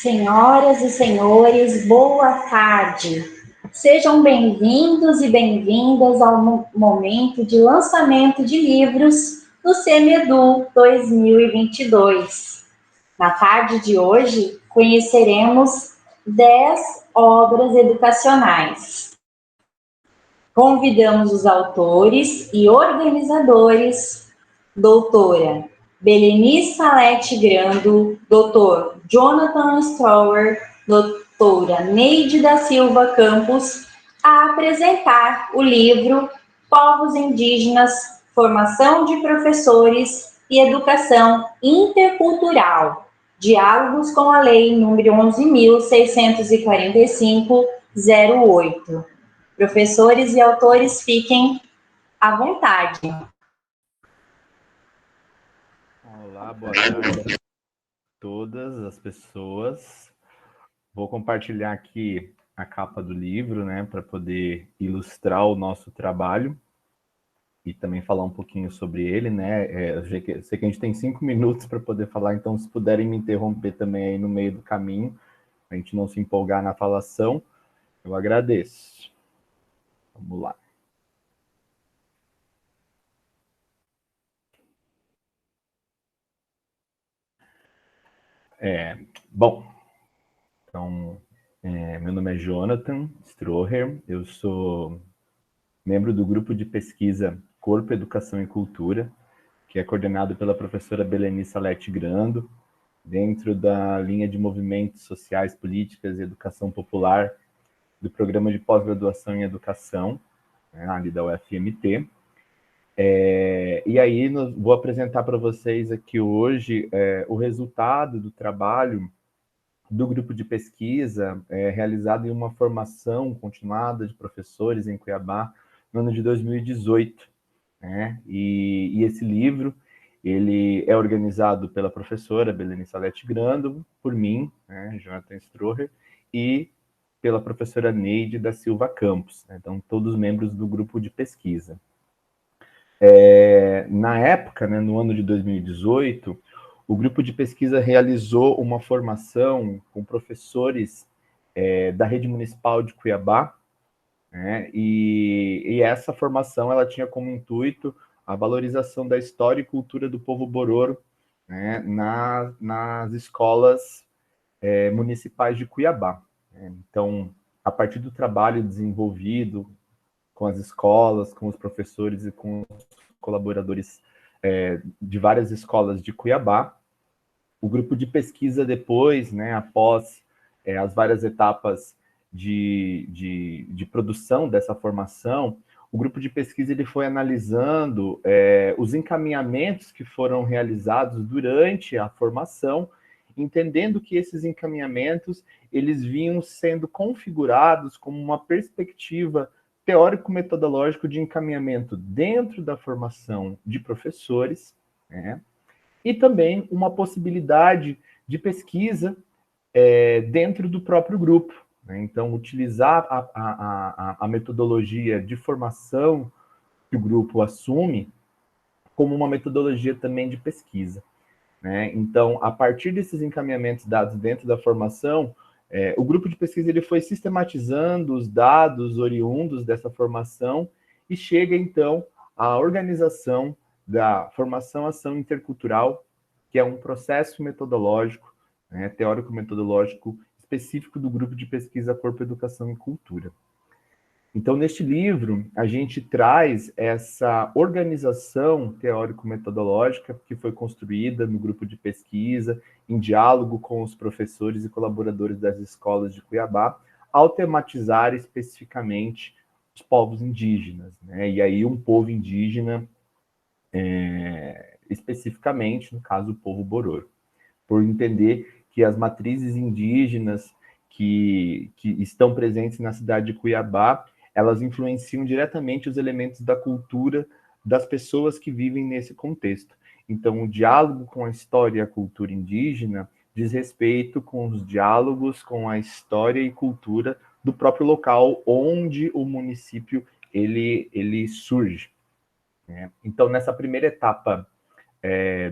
senhoras e senhores, boa tarde. Sejam bem-vindos e bem-vindas ao momento de lançamento de livros do CEMEDU 2022. Na tarde de hoje, conheceremos 10 obras educacionais. Convidamos os autores e organizadores, doutora Belenice Salete Grando, doutor Jonathan Strower, doutora Neide da Silva Campos, a apresentar o livro Povos Indígenas, Formação de Professores e Educação Intercultural, Diálogos com a Lei nº 11.645/08. Professores e autores, fiquem à vontade. Olá, boa tarde a todas as pessoas. Vou compartilhar aqui a capa do livro, né, para poder ilustrar o nosso trabalho e também falar um pouquinho sobre ele, né. Eu sei que a gente tem 5 minutos para poder falar, então se puderem me interromper também aí no meio do caminho, a gente não se empolgar na falação, eu agradeço. Vamos lá. Bom, então, meu nome é Jonathan Stroher, eu sou membro do grupo de pesquisa Corpo, Educação e Cultura, que é coordenado pela professora Belenice Salete Grando, dentro da linha de movimentos sociais, políticas e educação popular do programa de pós-graduação em educação, né, ali da UFMT. E aí vou apresentar para vocês aqui hoje o resultado do trabalho do grupo de pesquisa realizado em uma formação continuada de professores em Cuiabá no ano de 2018. Né? E esse livro ele é organizado pela professora Belenice Salete Grando, por mim, né, Jonathan Stroher, e pela professora Neide da Silva Campos. Né? Então, todos membros do grupo de pesquisa. Na época, né, no ano de 2018, o grupo de pesquisa realizou uma formação com professores da rede municipal de Cuiabá, né, e essa formação ela tinha como intuito a valorização da história e cultura do povo bororo, né, nas escolas municipais de Cuiabá. Então, a partir do trabalho desenvolvido com as escolas, com os professores e com os colaboradores de várias escolas de Cuiabá, o grupo de pesquisa depois, né, após as várias etapas de produção dessa formação, o grupo de pesquisa ele foi analisando os encaminhamentos que foram realizados durante a formação, entendendo que esses encaminhamentos eles vinham sendo configurados como uma perspectiva teórico-metodológico de encaminhamento dentro da formação de professores, né? E também uma possibilidade de pesquisa dentro do próprio grupo. Né? Então, utilizar a metodologia de formação que o grupo assume como uma metodologia também de pesquisa. Né? Então, a partir desses encaminhamentos dados dentro da formação, o grupo de pesquisa ele foi sistematizando os dados oriundos dessa formação e chega, então, à organização da formação-ação intercultural, que é um processo metodológico, né, teórico-metodológico específico do grupo de pesquisa Corpo, Educação e Cultura. Então, neste livro, a gente traz essa organização teórico-metodológica que foi construída no grupo de pesquisa, em diálogo com os professores e colaboradores das escolas de Cuiabá, ao tematizar especificamente os povos indígenas, né? E aí um povo indígena, especificamente, no caso, o povo bororo, por entender que as matrizes indígenas que estão presentes na cidade de Cuiabá, elas influenciam diretamente os elementos da cultura das pessoas que vivem nesse contexto. Então, o diálogo com a história e a cultura indígena diz respeito com os diálogos com a história e cultura do próprio local onde o município ele surge. Né? Então, nessa primeira etapa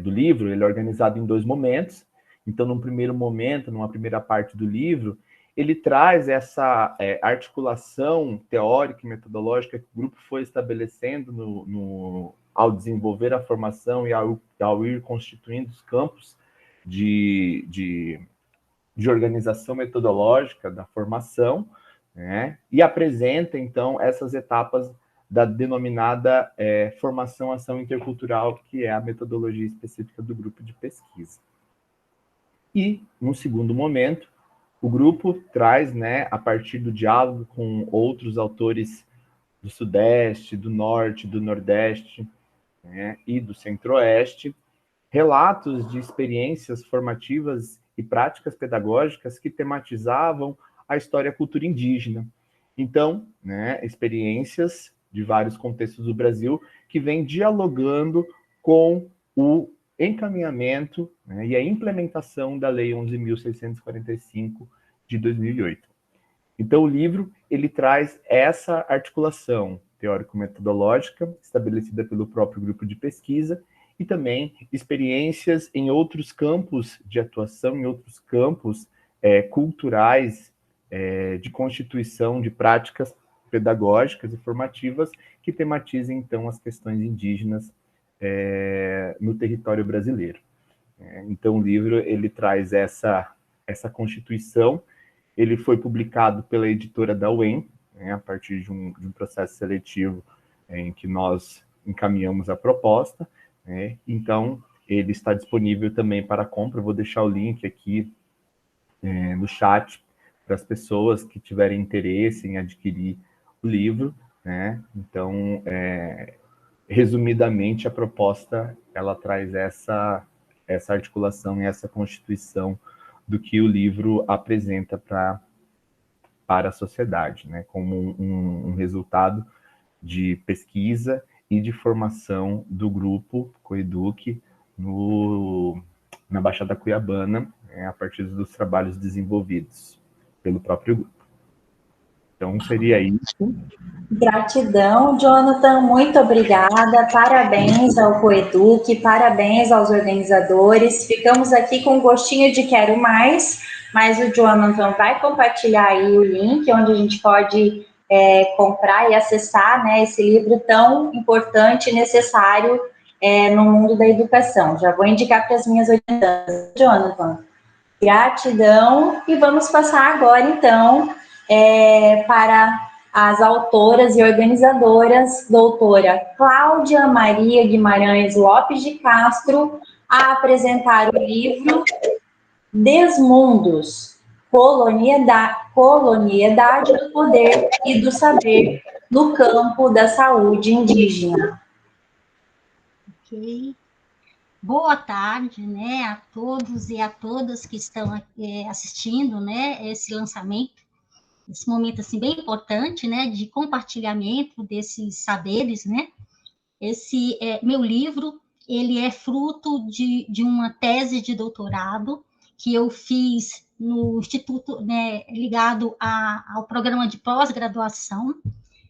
do livro, ele é organizado em 2 momentos. Então, num primeiro momento, numa primeira parte do livro, ele traz essa articulação teórica e metodológica que o grupo foi estabelecendo ao desenvolver a formação e ao ir constituindo os campos de organização metodológica da formação, né? E apresenta, então, essas etapas da denominada formação ação intercultural, que é a metodologia específica do grupo de pesquisa. E, no segundo momento, o grupo traz, né, a partir do diálogo com outros autores do Sudeste, do Norte, do Nordeste, né, e do Centro-Oeste, relatos de experiências formativas e práticas pedagógicas que tematizavam a história e a cultura indígena. Então, né, experiências de vários contextos do Brasil que vêm dialogando com o encaminhamento, né, e a implementação da Lei 11.645 de 2008. Então, o livro ele traz essa articulação teórico-metodológica estabelecida pelo próprio grupo de pesquisa e também experiências em outros campos de atuação, em outros campos culturais, de constituição de práticas pedagógicas e formativas que tematizem, então, as questões indígenas no território brasileiro. Então, o livro ele traz essa constituição. Ele foi publicado pela editora da UEM, né, a partir de um processo seletivo em que nós encaminhamos a proposta, né? Então, ele está disponível também para compra. Eu vou deixar o link aqui no chat para as pessoas que tiverem interesse em adquirir o livro, né? Então, resumidamente, a proposta ela traz essa articulação e essa constituição do que o livro apresenta para a sociedade, né? Como um resultado de pesquisa e de formação do grupo Coeduc na Baixada Cuiabana, a partir dos trabalhos desenvolvidos pelo próprio grupo. Então, seria isso. Gratidão, Jonathan, muito obrigada, parabéns ao Coeduc, parabéns aos organizadores, ficamos aqui com um gostinho de quero mais, mas o Jonathan vai compartilhar aí o link onde a gente pode comprar e acessar, né, esse livro tão importante e necessário no mundo da educação. Já vou indicar para as minhas orientandas. Jonathan, gratidão, e vamos passar agora, então, para as autoras e organizadoras, doutora Cláudia Maria Guimarães Lopes de Castro, a apresentar o livro Desmundos, Coloniedade do Poder e do Saber no Campo da Saúde Indígena. Ok. Boa tarde, né, a todos e a todas que estão assistindo, né, esse lançamento, esse momento, assim, bem importante, né, de compartilhamento desses saberes, né. Esse meu livro, ele é fruto de uma tese de doutorado que eu fiz no Instituto, né, ligado ao programa de pós-graduação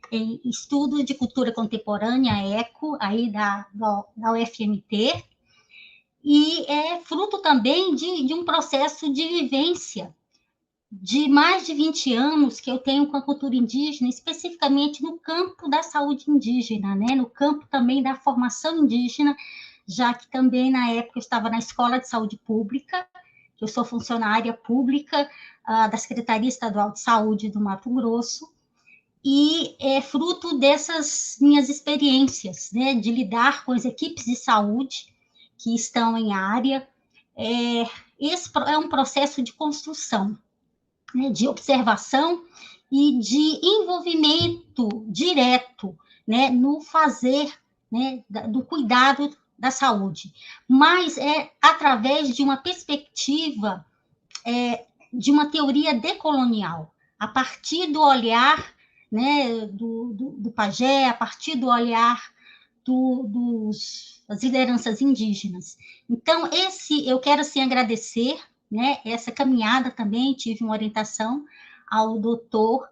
em Estudo de Cultura Contemporânea, ECO, aí da UFMT, e é fruto também de um processo de vivência de mais de 20 anos que eu tenho com a cultura indígena, especificamente no campo da saúde indígena, né? No campo também da formação indígena, já que também na época eu estava na Escola de Saúde Pública, eu sou funcionária pública da Secretaria Estadual de Saúde do Mato Grosso, e é fruto dessas minhas experiências, né, de lidar com as equipes de saúde que estão em área. Esse é um processo de construção, né, de observação e de envolvimento direto, né, no fazer, né, do cuidado da saúde, mas é através de uma perspectiva de uma teoria decolonial, a partir do olhar, né, do pajé, a partir do olhar das lideranças indígenas. Então, eu quero, assim, agradecer, né, essa caminhada também, tive uma orientação ao doutor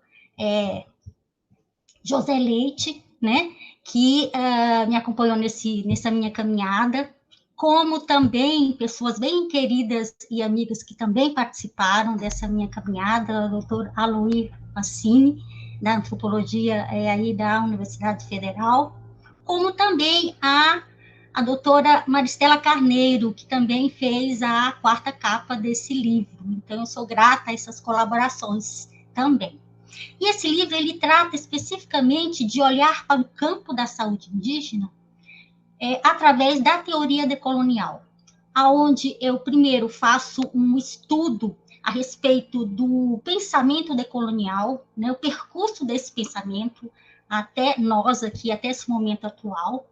José Leite, né, que me acompanhou nessa minha caminhada, como também pessoas bem queridas e amigas que também participaram dessa minha caminhada, o doutor Aloy Massini, da Antropologia aí da Universidade Federal, como também a doutora Maristela Carneiro, que também fez a 4ª capa desse livro. Então, eu sou grata a essas colaborações também. E esse livro, ele trata especificamente de olhar para o campo da saúde indígena através da teoria decolonial, aonde eu primeiro faço um estudo a respeito do pensamento decolonial, né, o percurso desse pensamento até nós aqui, até esse momento atual.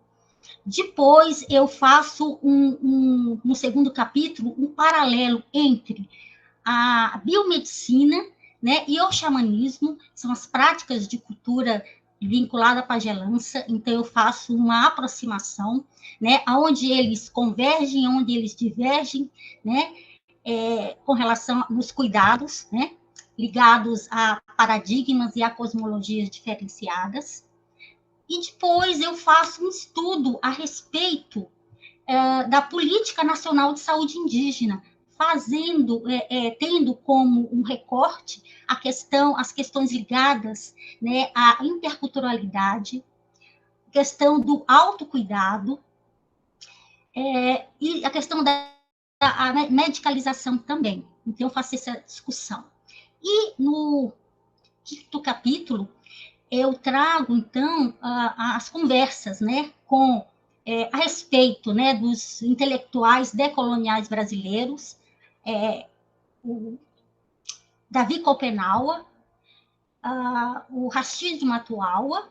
Depois eu faço no segundo capítulo um paralelo entre a biomedicina, né, e o xamanismo, são as práticas de cultura vinculada à pagelança. Então eu faço uma aproximação, né, onde eles convergem, onde eles divergem, né, com relação aos cuidados, né, ligados a paradigmas e a cosmologias diferenciadas. E depois eu faço um estudo a respeito da Política Nacional de Saúde Indígena, tendo como um recorte as questões ligadas, né, à interculturalidade, questão do autocuidado, e a questão da medicalização também. Então, eu faço essa discussão. E no 5º capítulo, eu trago, então, as conversas, né, a respeito, né, dos intelectuais decoloniais brasileiros, o Davi Kopenaua, o Rashid Matuaua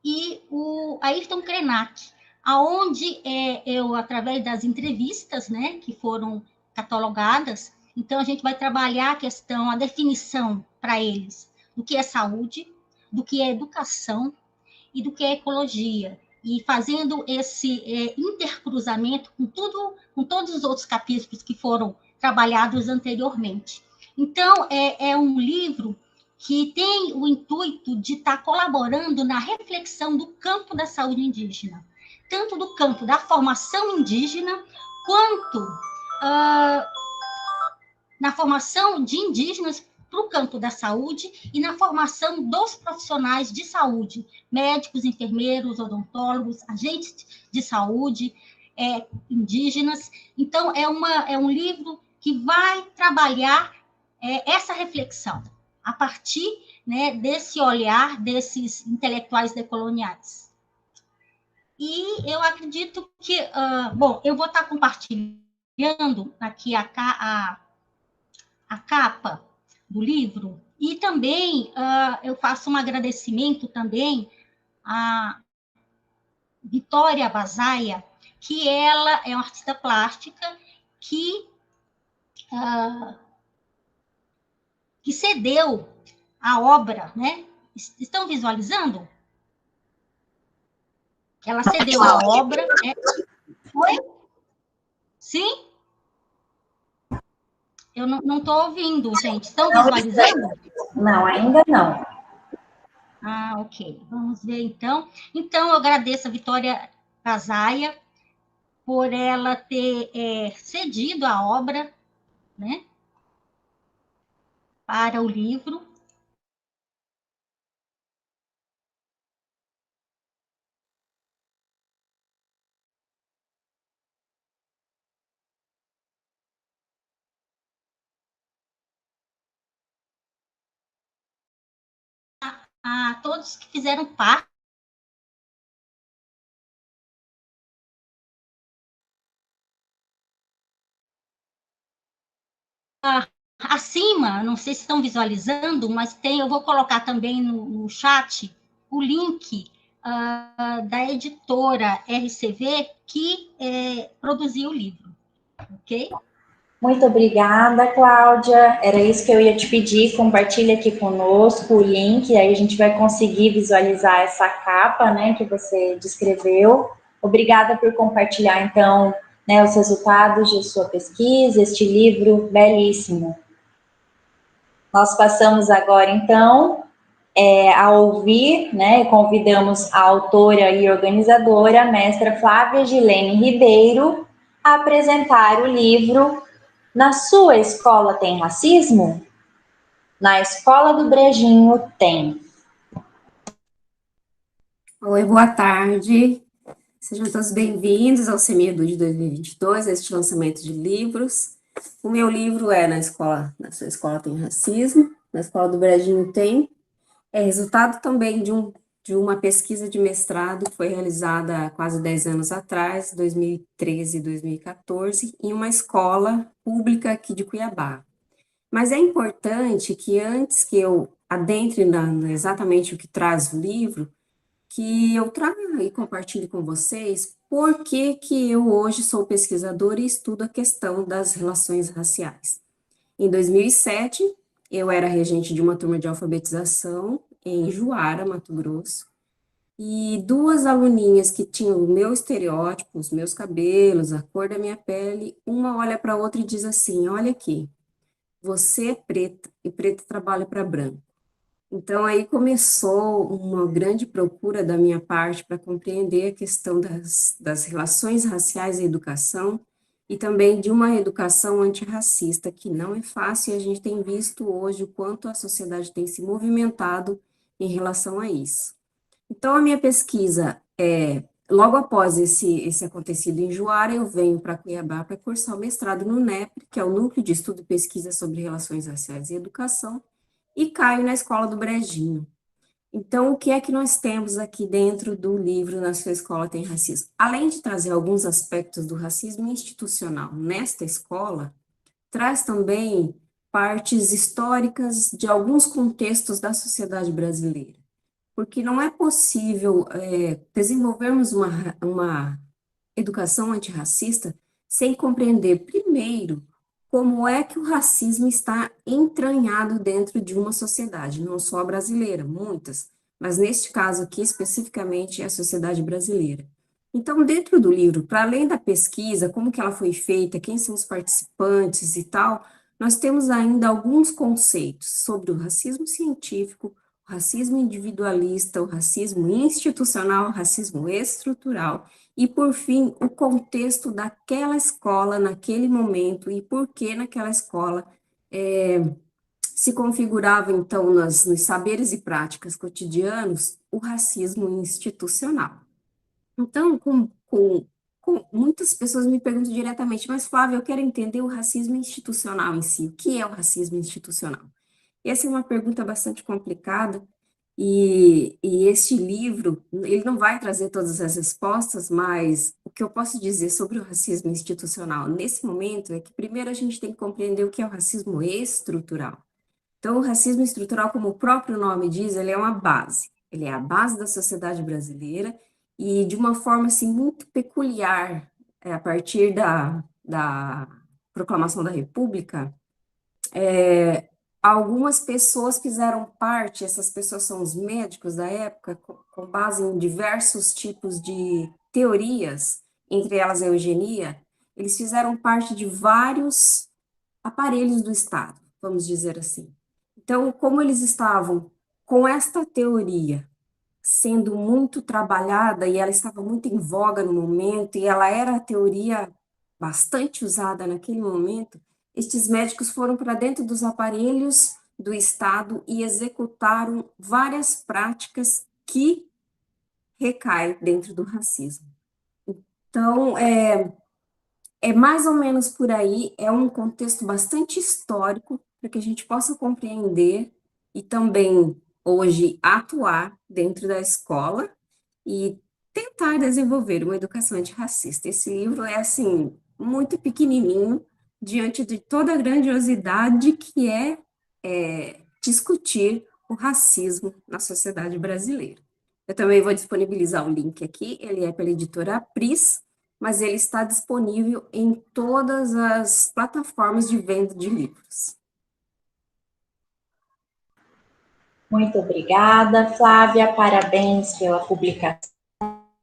e o Ayrton Krenak, aonde eu, através das entrevistas, né, que foram catalogadas, então a gente vai trabalhar a definição para eles do que é saúde, do que é educação e do que é ecologia, e fazendo esse intercruzamento com todos os outros capítulos que foram trabalhados anteriormente. Então, é um livro que tem o intuito de estar colaborando na reflexão do campo da saúde indígena, tanto do campo da formação indígena, quanto na formação de indígenas para o campo da saúde e na formação dos profissionais de saúde, médicos, enfermeiros, odontólogos, agentes de saúde, indígenas. Então, é um livro que vai trabalhar essa reflexão, a partir, né, desse olhar desses intelectuais decoloniais. E eu acredito que, bom, eu vou estar compartilhando aqui a capa do livro, e também eu faço um agradecimento também a Vitória Bazaia, que ela é uma artista plástica que cedeu a obra, né? Estão visualizando? Ela cedeu a obra. Oi? Sim? Eu não estou ouvindo, gente. Estão visualizando? Não, ainda não. Ok. Vamos ver, então. Então, eu agradeço a Vitória Bazaia por ela ter cedido a obra, né, para o livro. A todos que fizeram parte acima, não sei se estão visualizando, mas eu vou colocar também no chat o link da editora RCV que produziu o livro, ok? Muito obrigada, Cláudia. Era isso que eu ia te pedir. Compartilha aqui conosco o link, aí a gente vai conseguir visualizar essa capa, né, que você descreveu. Obrigada por compartilhar, então, né, os resultados de sua pesquisa, este livro belíssimo. Nós passamos agora, então, a ouvir, né, convidamos a autora e organizadora, a mestra Flávia Gilene Ribeiro, a apresentar o livro Na Sua Escola Tem Racismo? Na Escola do Brejinho tem. Oi, boa tarde. Sejam todos bem-vindos ao Semiedu de 2022, a este lançamento de livros. O meu livro é Na Sua Escola Tem Racismo, na Escola do Brejinho tem. É resultado também de uma pesquisa de mestrado que foi realizada há quase 10 anos atrás, 2013 e 2014, em uma escola pública aqui de Cuiabá. Mas é importante que antes que eu adentre exatamente o que traz o livro, que eu traga e compartilhe com vocês por que eu hoje sou pesquisadora e estudo a questão das relações raciais. Em 2007, eu era regente de uma turma de alfabetização em Juara, Mato Grosso, e duas aluninhas que tinham o meu estereótipo, os meus cabelos, a cor da minha pele, uma olha para a outra e diz assim, olha aqui, você é preta e preta trabalha para branco. Então, aí começou uma grande procura da minha parte para compreender a questão das relações raciais e educação, e também de uma educação antirracista, que não é fácil, e a gente tem visto hoje o quanto a sociedade tem se movimentado em relação a isso. Então, a minha pesquisa logo após esse acontecido em Juara, eu venho para Cuiabá para cursar o mestrado no NEPR, que é o Núcleo de Estudo e Pesquisa sobre Relações Raciais e Educação, e caio na Escola do Brejinho. Então, o que é que nós temos aqui dentro do livro Na Sua Escola Tem Racismo? Além de trazer alguns aspectos do racismo institucional nesta escola, traz também partes históricas de alguns contextos da sociedade brasileira. Porque não é possível desenvolvermos uma educação antirracista sem compreender, primeiro, como é que o racismo está entranhado dentro de uma sociedade, não só a brasileira, muitas, mas neste caso aqui, especificamente, é a sociedade brasileira. Então, dentro do livro, para além da pesquisa, como que ela foi feita, quem são os participantes e tal, nós temos ainda alguns conceitos sobre o racismo científico, o racismo individualista, o racismo institucional, o racismo estrutural, e, por fim, o contexto daquela escola naquele momento e por que naquela escola se configurava, então, nos saberes e práticas cotidianos, o racismo institucional. Então, muitas pessoas me perguntam diretamente, mas, Flávia, eu quero entender o racismo institucional em si. O que é o racismo institucional? Essa é uma pergunta bastante complicada, e este livro, ele não vai trazer todas as respostas, mas o que eu posso dizer sobre o racismo institucional nesse momento é que, primeiro, a gente tem que compreender o que é o racismo estrutural. Então, o racismo estrutural, como o próprio nome diz, ele é uma base. Ele é a base da sociedade brasileira e, de uma forma, assim, muito peculiar, a partir da proclamação da República, algumas pessoas fizeram parte, essas pessoas são os médicos da época, com base em diversos tipos de teorias, entre elas a eugenia, eles fizeram parte de vários aparelhos do Estado, vamos dizer assim. Então, como eles estavam com esta teoria sendo muito trabalhada, e ela estava muito em voga no momento, e ela era a teoria bastante usada naquele momento, estes médicos foram para dentro dos aparelhos do Estado e executaram várias práticas que recaem dentro do racismo. Então, é mais ou menos por aí, é um contexto bastante histórico para que a gente possa compreender e também, hoje, atuar dentro da escola e tentar desenvolver uma educação antirracista. Esse livro é, assim, muito pequenininho, diante de toda a grandiosidade que é discutir o racismo na sociedade brasileira. Eu também vou disponibilizar o link aqui, ele é pela editora Apris, mas ele está disponível em todas as plataformas de venda de livros. Muito obrigada, Flávia. Parabéns pela publicação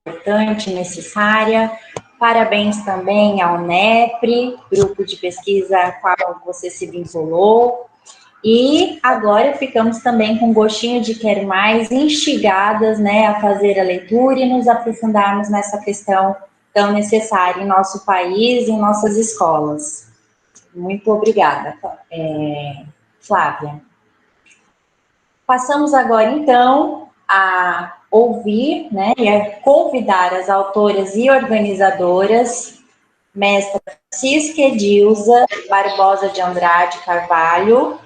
importante, necessária. Parabéns também ao NEPR, grupo de pesquisa a qual você se vinculou. E agora ficamos também com gostinho de quero mais, instigadas, né, a fazer a leitura e nos aprofundarmos nessa questão tão necessária em nosso país e em nossas escolas. Muito obrigada, Flávia. Passamos agora, então, a ouvir, né, e a convidar as autoras e organizadoras, mestra Francisca Edilza Barbosa de Andrade Carvalho,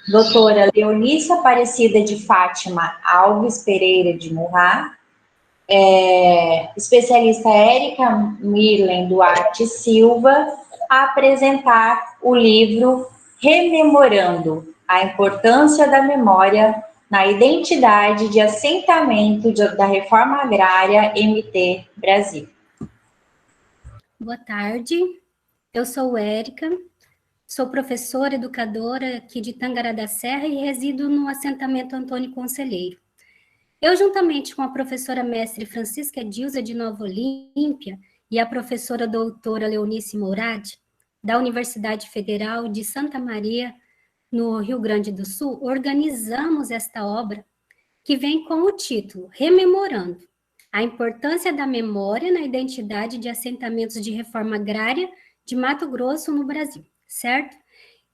doutora Leonice Aparecida de Fátima Alves Pereira de Murrá, especialista Érica Mirlen Duarte Silva, a apresentar o livro Rememorando a Importância da Memória na Identidade de Assentamento da Reforma Agrária MT Brasil. Boa tarde, eu sou Érica, sou professora, educadora aqui de Tangará da Serra e resido no assentamento Antônio Conselheiro. Eu, juntamente com a professora mestre Francisca Edilza de Nova Olímpia e a professora doutora Leonice Mourad, da Universidade Federal de Santa Maria, no Rio Grande do Sul, organizamos esta obra que vem com o título Rememorando a importância da memória na identidade de assentamentos de reforma agrária de Mato Grosso no Brasil, certo?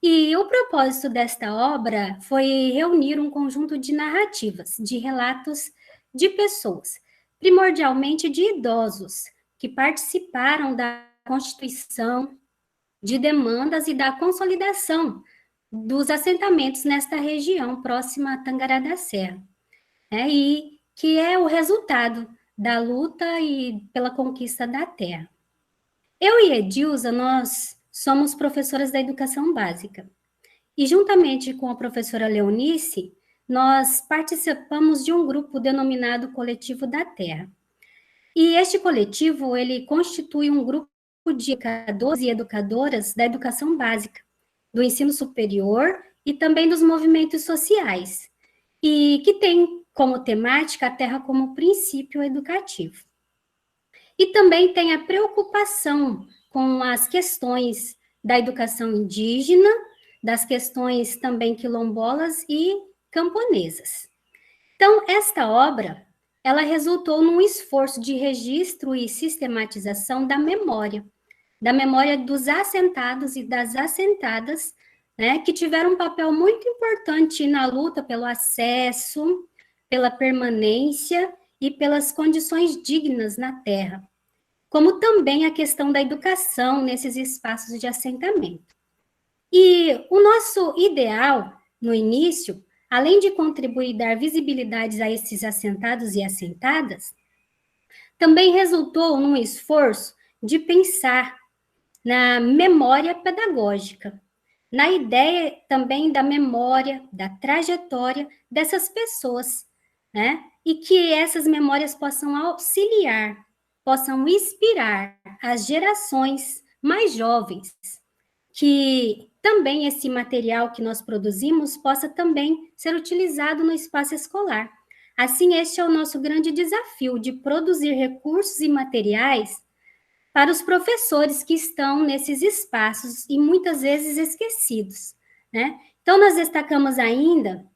E o propósito desta obra foi reunir um conjunto de narrativas, de relatos de pessoas, primordialmente de idosos, que participaram da constituição de demandas e da consolidação dos assentamentos nesta região próxima a Tangará da Serra, e que é o resultado da luta e pela conquista da terra. Eu e Edilza, nós somos professoras da educação básica. E juntamente com a professora Leonice, nós participamos de um grupo denominado Coletivo da Terra. E este coletivo, ele constitui um grupo de educadores e educadoras da educação básica, do ensino superior e também dos movimentos sociais, e que tem como temática a terra como princípio educativo. E também tem a preocupação com as questões da educação indígena, das questões também quilombolas e camponesas. Então, esta obra, ela resultou num esforço de registro e sistematização da memória dos assentados e das assentadas, né, que tiveram um papel muito importante na luta pelo acesso, pela permanência e pelas condições dignas na terra, como também a questão da educação nesses espaços de assentamento. E o nosso ideal, no início, além de contribuir e dar visibilidade a esses assentados e assentadas, também resultou num esforço de pensar na memória pedagógica, na ideia também da memória, da trajetória dessas pessoas, né? E que essas memórias possam auxiliar, possam inspirar as gerações mais jovens, que também esse material que nós produzimos possa também ser utilizado no espaço escolar. Assim, este é o nosso grande desafio de produzir recursos e materiais para os professores que estão nesses espaços e muitas vezes esquecidos, né? Então, nós destacamos ainda,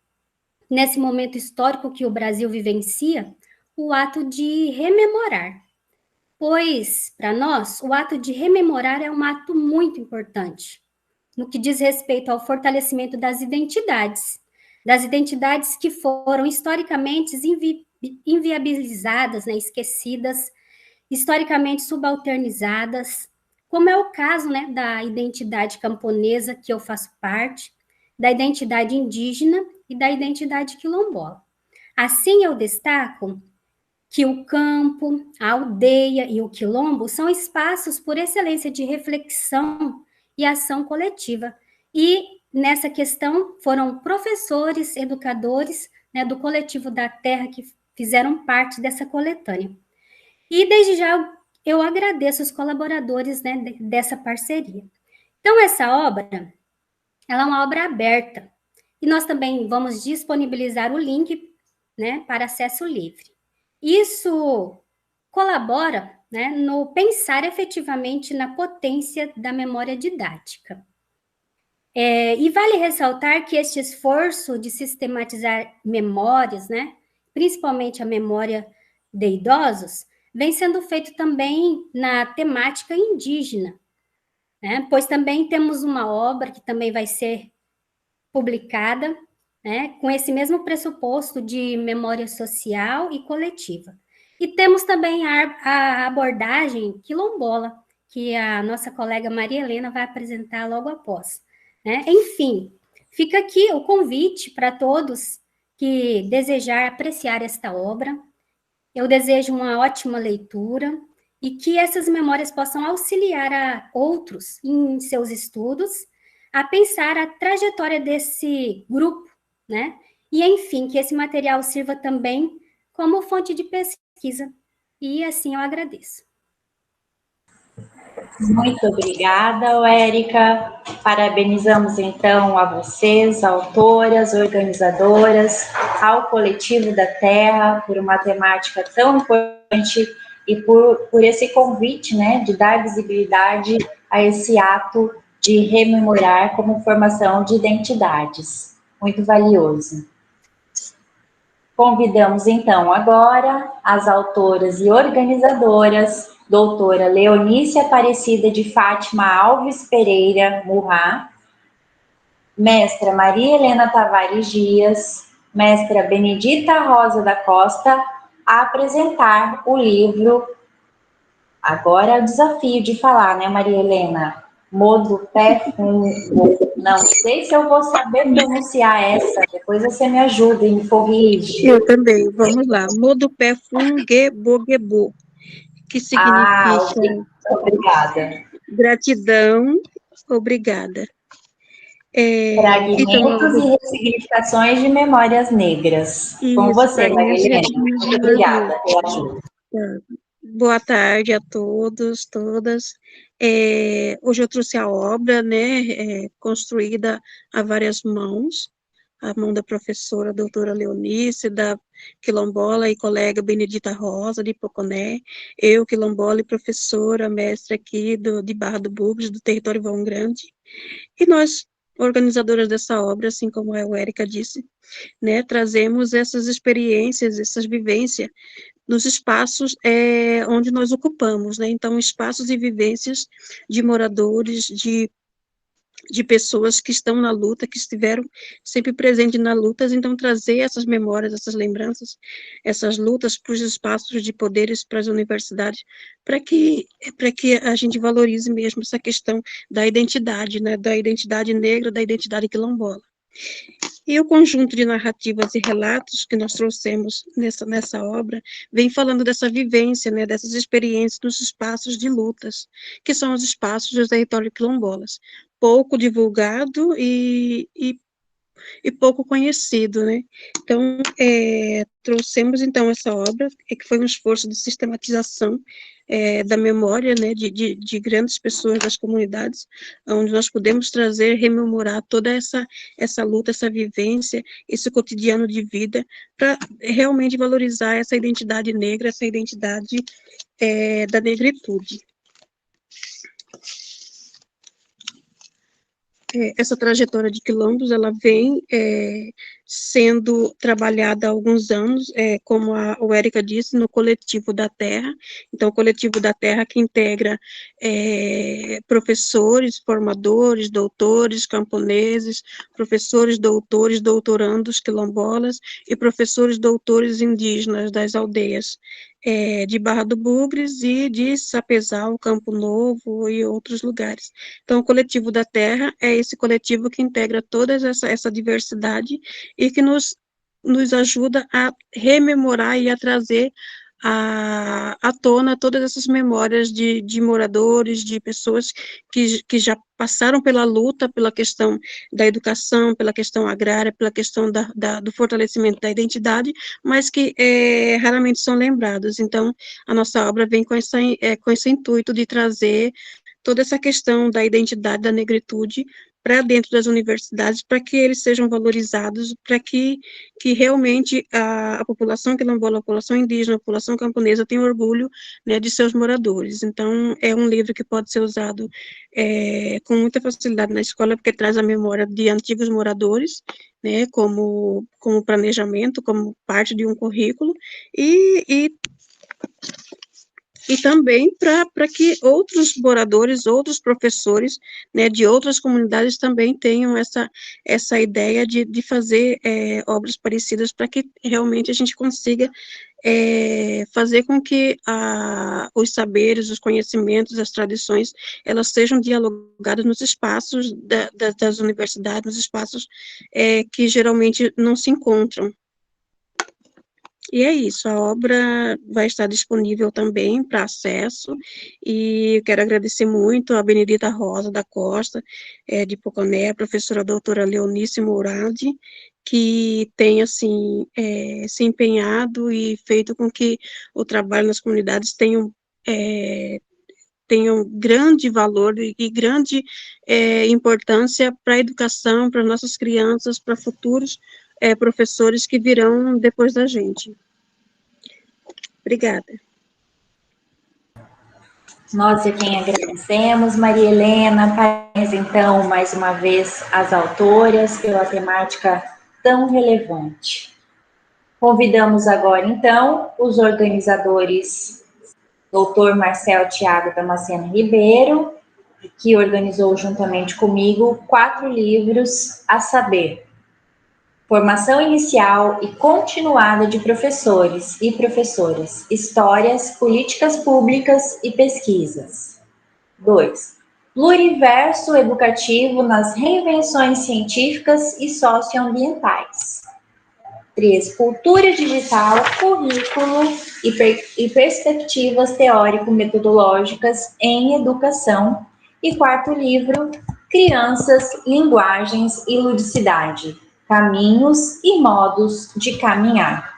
nesse momento histórico que o Brasil vivencia, o ato de rememorar, pois, para nós, o ato de rememorar é um ato muito importante, no que diz respeito ao fortalecimento das identidades que foram historicamente inviabilizadas, né, esquecidas, historicamente subalternizadas, como é o caso, né, da identidade camponesa, que eu faço parte, da identidade indígena e da identidade quilombola. Assim, eu destaco que o campo, a aldeia e o quilombo são espaços por excelência de reflexão e ação coletiva. E nessa questão foram professores, educadores, né, do Coletivo da Terra que fizeram parte dessa coletânea. E desde já eu agradeço os colaboradores, né, dessa parceria. Então, essa obra, ela é uma obra aberta. E nós também vamos disponibilizar o link, né, para acesso livre. Isso colabora, né, no pensar efetivamente na potência da memória didática. E vale ressaltar que este esforço de sistematizar memórias, né, principalmente a memória de idosos, vem sendo feito também na temática indígena, né, pois também temos uma obra que também vai ser publicada, né, com esse mesmo pressuposto de memória social e coletiva. E temos também a abordagem quilombola, que a nossa colega Maria Helena vai apresentar logo após. Né? Enfim, fica aqui o convite para todos que desejar apreciar esta obra. Eu desejo uma ótima leitura e que essas memórias possam auxiliar a outros em seus estudos a pensar a trajetória desse grupo, né? E, enfim, que esse material sirva também como fonte de pesquisa. E, assim, eu agradeço. Muito obrigada, Érica. Parabenizamos, então, a vocês, autoras, organizadoras, ao Coletivo da Terra, por uma temática tão importante e por esse convite, né, de dar visibilidade a esse ato de rememorar como formação de identidades. Muito valioso. Convidamos, então, agora as autoras e organizadoras, doutora Leonice Aparecida de Fátima Alves Pereira Murrá, mestra Maria Helena Tavares Dias, mestra Benedita Rosa da Costa, a apresentar o livro. Agora é o desafio de falar, né, Maria Helena? Modo Pé Fungo. Não sei se eu vou saber pronunciar essa. Depois você me ajuda e me corrige. Eu também. Vamos lá. Modo Pé Fungo, que significa obrigada. Gratidão, obrigada. Fragmentos e ressignificações de memórias negras. Com você, Maria Helena. Muito obrigada pela ajuda. Boa tarde a todos, todas. Hoje eu trouxe a obra, né, construída a várias mãos, a mão da professora doutora Leonice, da quilombola e colega Benedita Rosa, de Poconé, eu, quilombola e professora, mestre aqui de Barra do Bugres, do território Vão Grande, e nós, organizadoras dessa obra, assim como a Érica disse, né, trazemos essas experiências, essas vivências, nos espaços onde nós ocupamos, né? Então, espaços e vivências de moradores, de pessoas que estão na luta, que estiveram sempre presentes na luta, então trazer essas memórias, essas lembranças, essas lutas para os espaços de poderes, para as universidades, para que a gente valorize mesmo essa questão da identidade, né? Da identidade negra, da identidade quilombola. E o conjunto de narrativas e relatos que nós trouxemos nessa obra vem falando dessa vivência, né, dessas experiências nos espaços de lutas, que são os espaços dos territórios quilombolas, pouco divulgado e pouco conhecido, né? Então, trouxemos, então, essa obra, que foi um esforço de sistematização da memória, né, de grandes pessoas das comunidades, onde nós podemos trazer, rememorar toda essa luta, essa vivência, esse cotidiano de vida, para realmente valorizar essa identidade negra, essa identidade da negritude. Essa trajetória de quilombos, ela vem sendo trabalhada há alguns anos, como a Érica disse, no Coletivo da Terra. Então, o Coletivo da Terra que integra professores, formadores, doutores, camponeses, professores, doutores, doutorandos quilombolas e professores, doutores indígenas das aldeias de Barra do Bugres e de Sapezal, Campo Novo e outros lugares. Então, o Coletivo da Terra é esse coletivo que integra toda essa diversidade e que nos ajuda a rememorar e a trazer à tona todas essas memórias de moradores, de pessoas que já passaram pela luta, pela questão da educação, pela questão agrária, pela questão do fortalecimento da identidade, mas que raramente são lembrados. Então, a nossa obra vem com esse intuito de trazer toda essa questão da identidade da negritude para dentro das universidades, para que eles sejam valorizados, para que realmente a população quilombola, a população indígena, a população camponesa tenha orgulho, né, de seus moradores. Então, é um livro que pode ser usado com muita facilidade na escola, porque traz a memória de antigos moradores, né, como planejamento, como parte de um currículo, e também para que outros moradores, outros professores, né, de outras comunidades também tenham essa ideia de fazer obras parecidas, para que realmente a gente consiga fazer com que os saberes, os conhecimentos, as tradições, elas sejam dialogadas nos espaços das universidades, nos espaços que geralmente não se encontram. E é isso, a obra vai estar disponível também para acesso, e eu quero agradecer muito a Benedita Rosa da Costa, de Poconé, a professora doutora Leonice Mouradi, que tem, assim, se empenhado e feito com que o trabalho nas comunidades tenham grande valor e grande importância para a educação, para nossas crianças, para futuros professores que virão depois da gente. Obrigada. Nós é quem agradecemos, Maria Helena. Parabéns, então, mais uma vez, às autoras pela temática tão relevante. Convidamos agora, então, os organizadores, doutor Marcel Thiago Damasceno Ribeiro, que organizou juntamente comigo 4 livros, a saber, Formação Inicial e Continuada de Professores e Professoras, Histórias, Políticas Públicas e Pesquisas. 2. Pluriverso Educativo nas Reinvenções Científicas e Socioambientais. 3. Cultura Digital, Currículo e Perspectivas Teórico-Metodológicas em Educação. E 4º livro, Crianças, Linguagens e Ludicidade, Caminhos e Modos de Caminhar.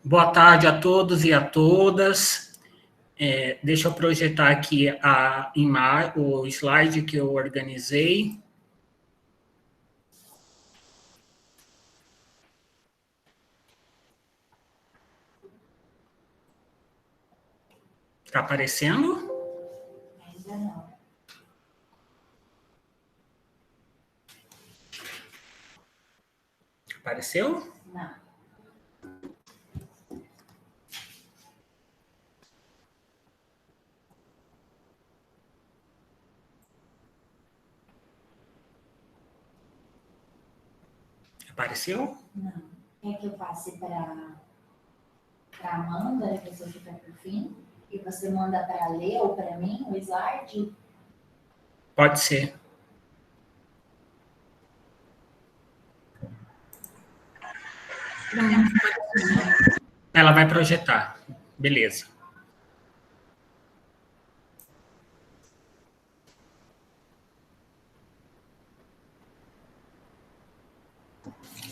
Boa tarde a todos e a todas. Deixa eu projetar aqui o slide que eu organizei. Está aparecendo? Ainda não. Apareceu? Não. Apareceu? Não. Quer que eu passe para Amanda, a pessoa que fica por fim? E você manda para ler ou para mim o slide? Pode ser. Ela vai projetar. Beleza.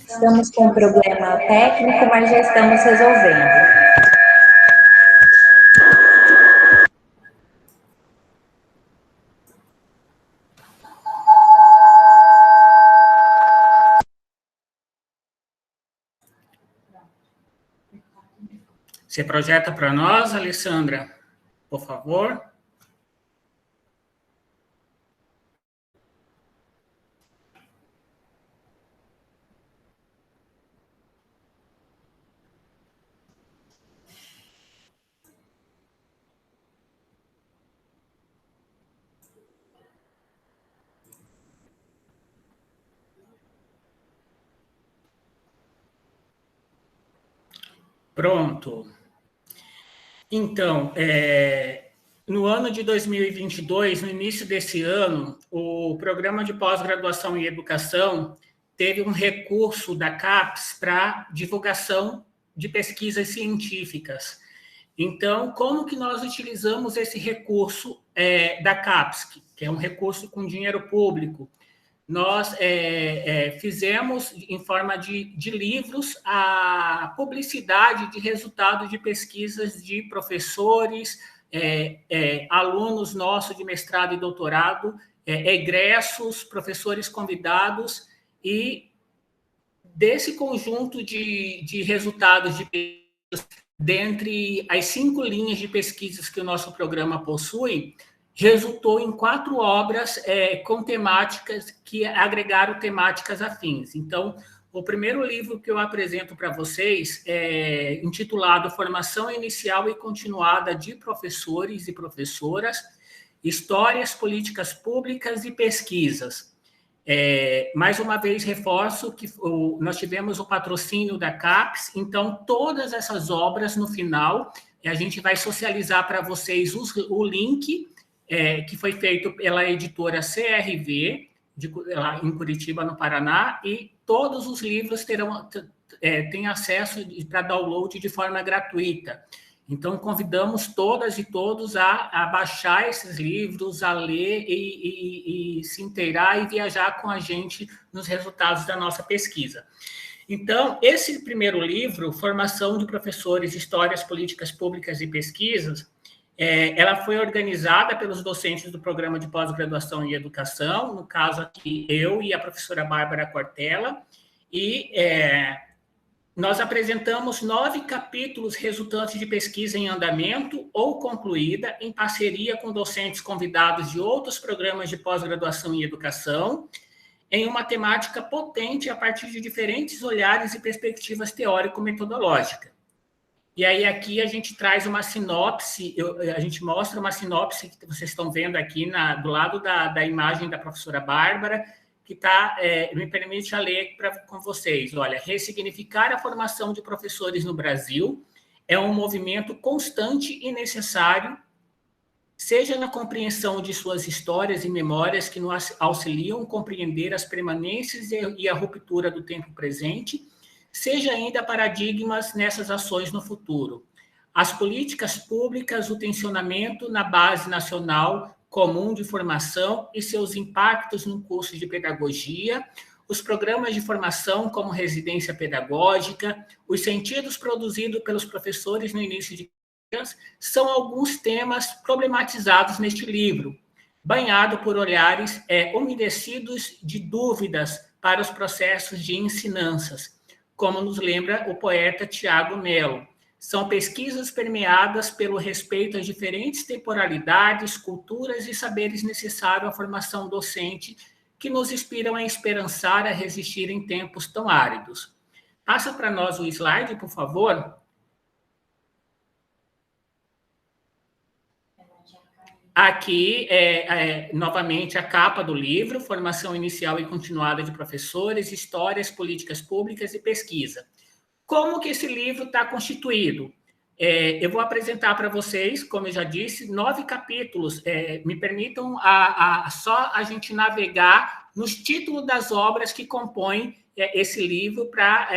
Estamos com um problema técnico, mas já estamos resolvendo. Você projeta para nós, Alessandra, por favor? Pronto. Então, no ano de 2022, no início desse ano, o Programa de Pós-Graduação em Educação teve um recurso da CAPES para divulgação de pesquisas científicas. Então, como que nós utilizamos esse recurso da CAPES, que é um recurso com dinheiro público? Nós fizemos, em forma de livros, a publicidade de resultados de pesquisas de professores, alunos nossos de mestrado e doutorado, egressos, professores convidados, e desse conjunto de resultados de pesquisas, dentre as 5 linhas de pesquisas que o nosso programa possui, resultou em 4 obras com temáticas que agregaram temáticas afins. Então, o primeiro livro que eu apresento para vocês é intitulado Formação Inicial e Continuada de Professores e Professoras, Histórias, Políticas Públicas e Pesquisas. Mais uma vez, reforço que nós tivemos o patrocínio da CAPES, então, todas essas obras, no final, a gente vai socializar para vocês o link, que foi feito pela editora CRV, lá em Curitiba, no Paraná, e todos os livros têm acesso para download de forma gratuita. Então, convidamos todas e todos a baixar esses livros, a ler e se inteirar e viajar com a gente nos resultados da nossa pesquisa. Então, esse primeiro livro, Formação de Professores, Histórias, Políticas Públicas e Pesquisas, ela foi organizada pelos docentes do Programa de Pós-Graduação em Educação, no caso aqui eu e a professora Bárbara Cortella, e nós apresentamos 9 capítulos resultantes de pesquisa em andamento ou concluída, em parceria com docentes convidados de outros programas de pós-graduação em educação, em uma temática potente a partir de diferentes olhares e perspectivas teórico-metodológicas. E aí aqui a gente traz uma sinopse, a gente mostra uma sinopse que vocês estão vendo aqui do lado da imagem da professora Bárbara, que me permite ler com vocês. Olha, ressignificar a formação de professores no Brasil é um movimento constante e necessário, seja na compreensão de suas histórias e memórias que nos auxiliam a compreender as permanências e a ruptura do tempo presente, seja ainda paradigmas nessas ações no futuro. As políticas públicas, o tensionamento na base nacional comum de formação e seus impactos no curso de pedagogia, os programas de formação como residência pedagógica, os sentidos produzidos pelos professores no início de carreira, são alguns temas problematizados neste livro, banhado por olhares umedecidos de dúvidas para os processos de ensinanças, como nos lembra o poeta Tiago Melo. São pesquisas permeadas pelo respeito às diferentes temporalidades, culturas e saberes necessários à formação docente que nos inspiram a esperançar a resistir em tempos tão áridos. Passa para nós o slide, por favor. Aqui, novamente, a capa do livro, Formação Inicial e Continuada de Professores, Histórias, Políticas Públicas e Pesquisa. Como que esse livro está constituído? Eu vou apresentar para vocês, como eu já disse, 9 capítulos. Me permitam só a gente navegar nos títulos das obras que compõem esse livro para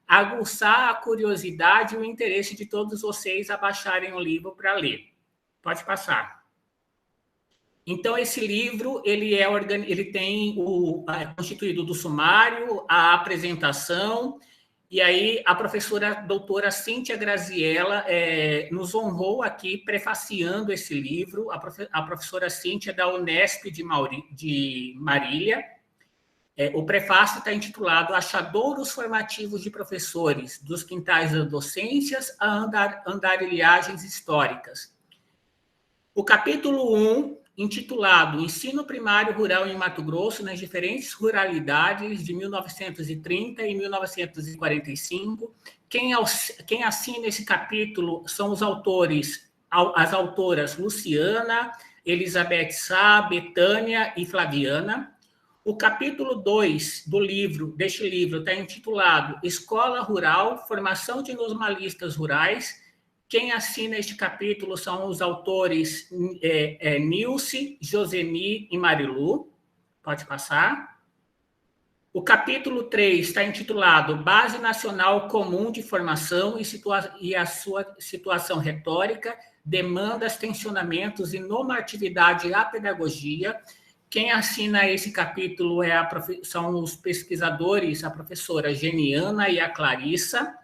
aguçar a curiosidade e o interesse de todos vocês a baixarem o livro para ler. Pode passar. Então, esse livro ele tem constituído do sumário, a apresentação. E aí, a professora doutora Cíntia Graziella nos honrou aqui, prefaciando esse livro, a professora Cíntia da Unesp de Marília. O prefácio está intitulado Achadouros Formativos de Professores, dos Quintais das Docências a Andarilhagens Históricas. O capítulo 1, intitulado Ensino Primário Rural em Mato Grosso nas diferentes ruralidades de 1930 e 1945. Quem assina esse capítulo são as autoras Luciana, Elizabeth Sá, Betânia e Flaviana. O capítulo 2 deste livro está intitulado Escola Rural, Formação de Normalistas Rurais. Quem assina este capítulo são os autores Nilce, Joseni e Marilu. Pode passar. O capítulo 3 está intitulado Base Nacional Comum de Formação e a sua situação retórica, demandas, tensionamentos e normatividade à pedagogia. Quem assina esse capítulo são os pesquisadores, a professora Geniana e a Clarissa.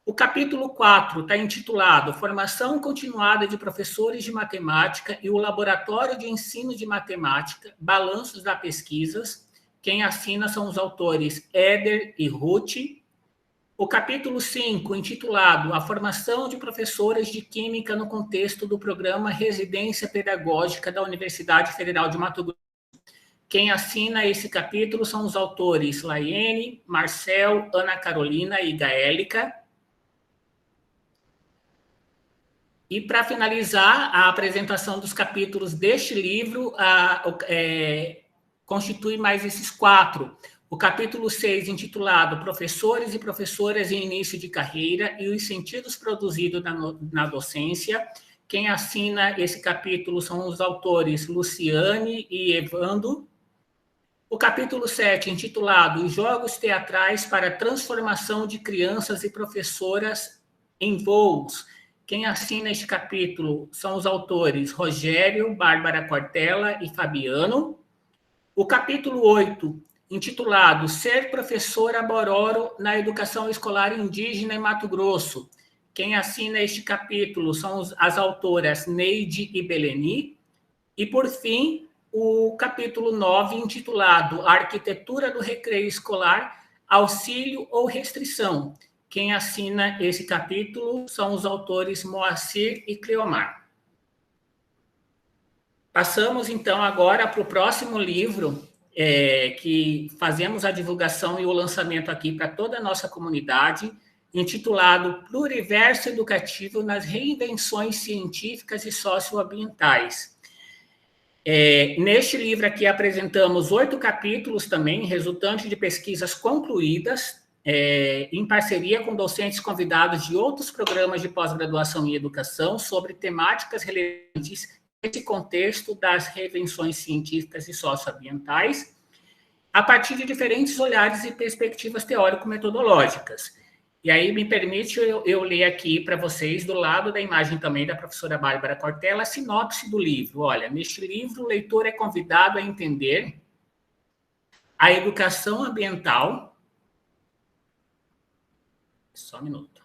O capítulo 4 está intitulado Formação Continuada de Professores de Matemática e o Laboratório de Ensino de Matemática, Balanços das Pesquisas. Quem assina são os autores Éder e Ruth. O capítulo 5, intitulado A Formação de Professores de Química no Contexto do Programa Residência Pedagógica da Universidade Federal de Mato Grosso. Quem assina esse capítulo são os autores Laiene, Marcel, Ana Carolina e Gaélica. E, para finalizar, a apresentação dos capítulos deste livro constitui mais esses 4. O capítulo 6, intitulado Professores e Professoras em Início de Carreira e os Sentidos Produzidos na Docência. Quem assina esse capítulo são os autores Luciane e Evando. O capítulo 7, intitulado Jogos Teatrais para a Transformação de Crianças e Professoras em Voos. Quem assina este capítulo são os autores Rogério, Bárbara Cortella e Fabiano. O capítulo 8, intitulado Ser Professora Bororo na Educação Escolar Indígena em Mato Grosso. Quem assina este capítulo são as autoras Neide e Beleni. E, por fim, o capítulo 9, intitulado Arquitetura do Recreio Escolar, Auxílio ou Restrição. Quem assina esse capítulo são os autores Moacir e Cleomar. Passamos, então, agora para o próximo livro, que fazemos a divulgação e o lançamento aqui para toda a nossa comunidade, intitulado Pluriverso Educativo nas Reinvenções Científicas e Socioambientais. Neste livro aqui apresentamos 8 capítulos também, resultantes de pesquisas concluídas, em parceria com docentes convidados de outros programas de pós-graduação em educação sobre temáticas relevantes nesse contexto das reinvenções científicas e socioambientais, a partir de diferentes olhares e perspectivas teórico-metodológicas. E aí, me permite eu ler aqui para vocês, do lado da imagem também da professora Bárbara Cortella, a sinopse do livro. Olha, neste livro, o leitor é convidado a entender a educação ambiental. Só um minuto.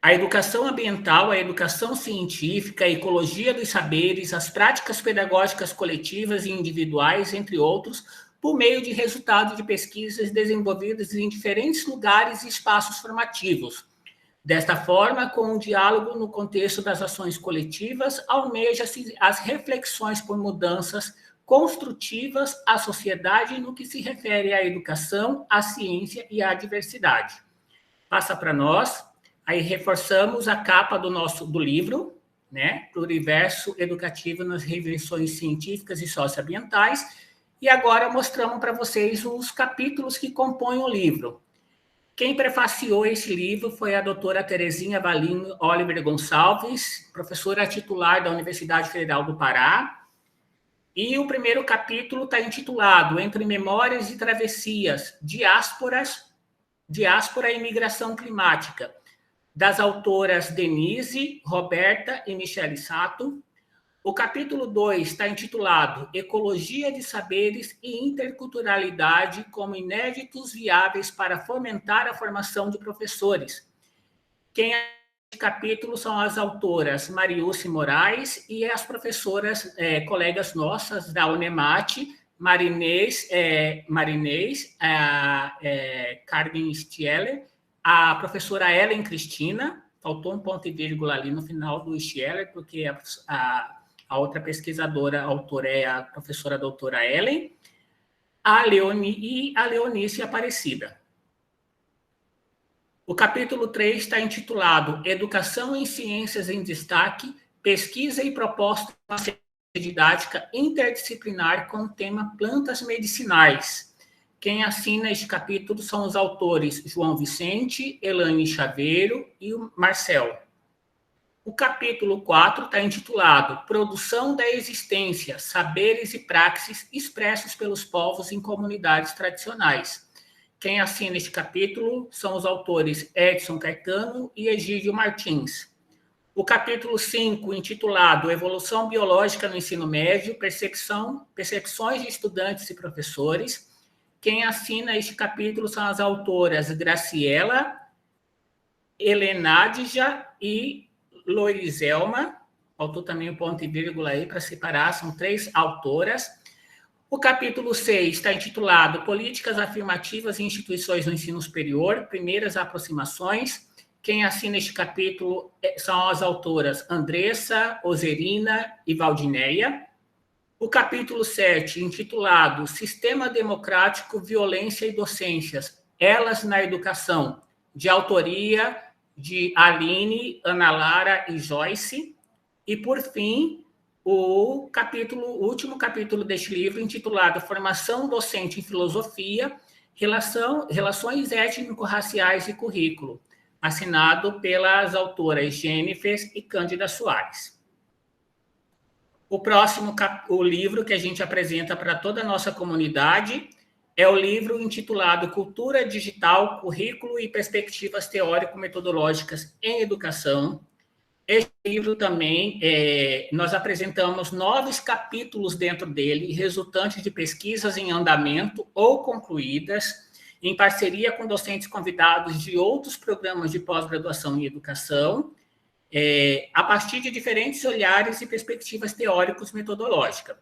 A educação ambiental, a educação científica, a ecologia dos saberes, as práticas pedagógicas coletivas e individuais, entre outros, por meio de resultados de pesquisas desenvolvidas em diferentes lugares e espaços formativos. Desta forma, com um diálogo no contexto das ações coletivas, almeja-se as reflexões por mudanças construtivas à sociedade no que se refere à educação, à ciência e à diversidade. Passa para nós. Aí reforçamos a capa do livro, né? Pluriverso Educativo nas Reinvenções Científicas e Socioambientais. E agora mostramos para vocês os capítulos que compõem o livro. Quem prefaciou esse livro foi a doutora Terezinha Valim Oliver Gonçalves, professora titular da Universidade Federal do Pará. E o primeiro capítulo está intitulado Entre Memórias e Travessias, Diáspora e Migração Climática, das autoras Denise, Roberta e Michele Sato. O capítulo 2 está intitulado Ecologia de Saberes e Interculturalidade como Inéditos Viáveis para Fomentar a Formação de Professores. Quem é esse capítulo são as autoras Mariúce Moraes e as professoras, colegas nossas da Unemate, Marinês, Carmen Stieler, a professora Ellen Cristina, faltou um ponto e vírgula ali no final do Stieler, porque a outra pesquisadora, autora é a professora doutora Ellen, a Leonice Aparecida. O capítulo 3 está intitulado Educação em Ciências em Destaque, Pesquisa e Proposta Didática Interdisciplinar com o tema Plantas Medicinais. Quem assina este capítulo são os autores João Vicente, Elaine Chaveiro e o Marcel. O capítulo 4 está intitulado Produção da Existência, Saberes e Praxes Expressos pelos Povos em Comunidades Tradicionais. Quem assina este capítulo são os autores Edson Caetano e Egídio Martins. O capítulo 5, intitulado Evolução Biológica no Ensino Médio, Percepções de Estudantes e Professores. Quem assina este capítulo são as autoras Graciela, Helenádija e Loriselma. Faltou também o ponto e vírgula aí para separar, são 3 autoras. O capítulo 6 está intitulado Políticas Afirmativas em Instituições do Ensino Superior, Primeiras Aproximações. Quem assina este capítulo são as autoras Andressa, Oserina e Valdinéia. O capítulo 7, intitulado Sistema Democrático, Violência e Docências, Elas na Educação, de autoria de Aline, Ana Lara e Joyce. E, por fim, o último capítulo deste livro, intitulado Formação Docente em Filosofia, Relações Étnico-Raciais e Currículo, assinado pelas autoras Jennifer e Cândida Soares. O próximo o livro que a gente apresenta para toda a nossa comunidade é o livro intitulado Cultura Digital, Currículo e Perspectivas Teórico-Metodológicas em Educação. Este livro também, nós apresentamos 9 capítulos dentro dele, resultantes de pesquisas em andamento ou concluídas, em parceria com docentes convidados de outros programas de pós-graduação em educação, a partir de diferentes olhares e perspectivas teóricos metodológicas.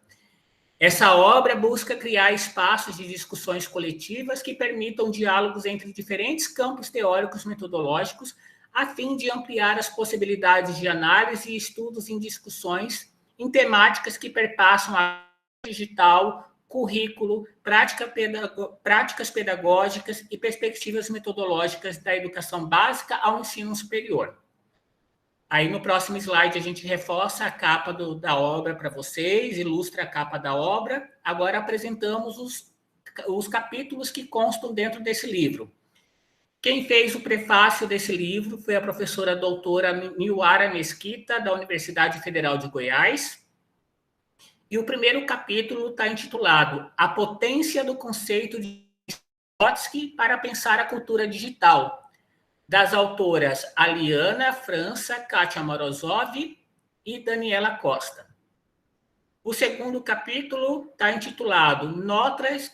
Essa obra busca criar espaços de discussões coletivas que permitam diálogos entre diferentes campos teóricos metodológicos, a fim de ampliar as possibilidades de análise e estudos em discussões em temáticas que perpassam a digital, currículo, práticas pedagógicas e perspectivas metodológicas da educação básica ao ensino superior. Aí, no próximo slide, a gente reforça a capa da obra para vocês, ilustra a capa da obra. Agora, apresentamos os capítulos que constam dentro desse livro. Quem fez o prefácio desse livro foi a professora doutora Niuara Mesquita, da Universidade Federal de Goiás. E o primeiro capítulo está intitulado A Potência do Conceito de Vygotsky para Pensar a Cultura Digital, das autoras Aliana França, Kátia Morozov e Daniela Costa. O segundo capítulo está intitulado Notas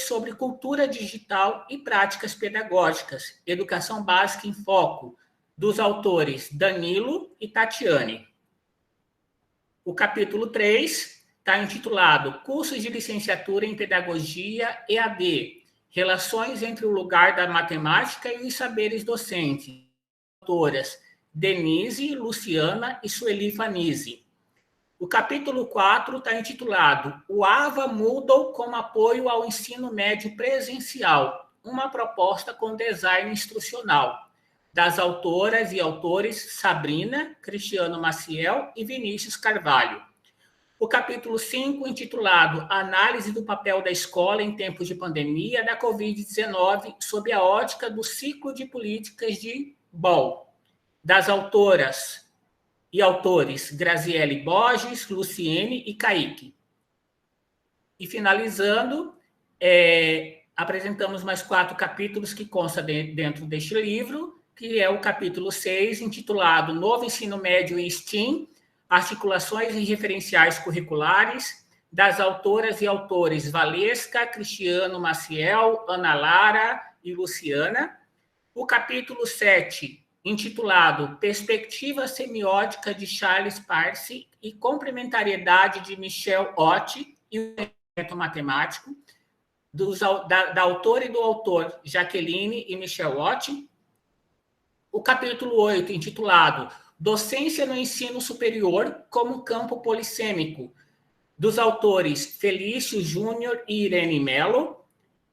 sobre Cultura Digital e Práticas Pedagógicas, Educação Básica em Foco, dos autores Danilo e Tatiane. O capítulo 3 está intitulado Cursos de Licenciatura em Pedagogia EAD, Relações entre o lugar da matemática e os saberes docentes. Autoras Denise, Luciana e Sueli Fanise. O capítulo 4 está intitulado O AVA Moodle como apoio ao ensino médio presencial, uma proposta com design instrucional, das autoras e autores Sabrina, Cristiano Maciel e Vinícius Carvalho. O capítulo 5, intitulado Análise do papel da escola em tempos de pandemia da Covid-19 sob a ótica do ciclo de políticas de Ball, das autoras e autores Graziele Borges, Luciene e Kaique. E, finalizando, apresentamos mais 4 capítulos que constam dentro deste livro, que é o capítulo 6, intitulado Novo Ensino Médio e STEAM, Articulações e Referenciais Curriculares, das autoras e autores Valesca, Cristiano Maciel, Ana Lara e Luciana. O capítulo 7, intitulado Perspectiva Semiótica de Charles Peirce e Complementariedade de Michel Ott e o Método Matemático, da autora e do autor Jaqueline e Michel Ott. O capítulo 8, intitulado Docência no Ensino Superior como Campo Polissêmico, dos autores Felício Júnior e Irene Mello.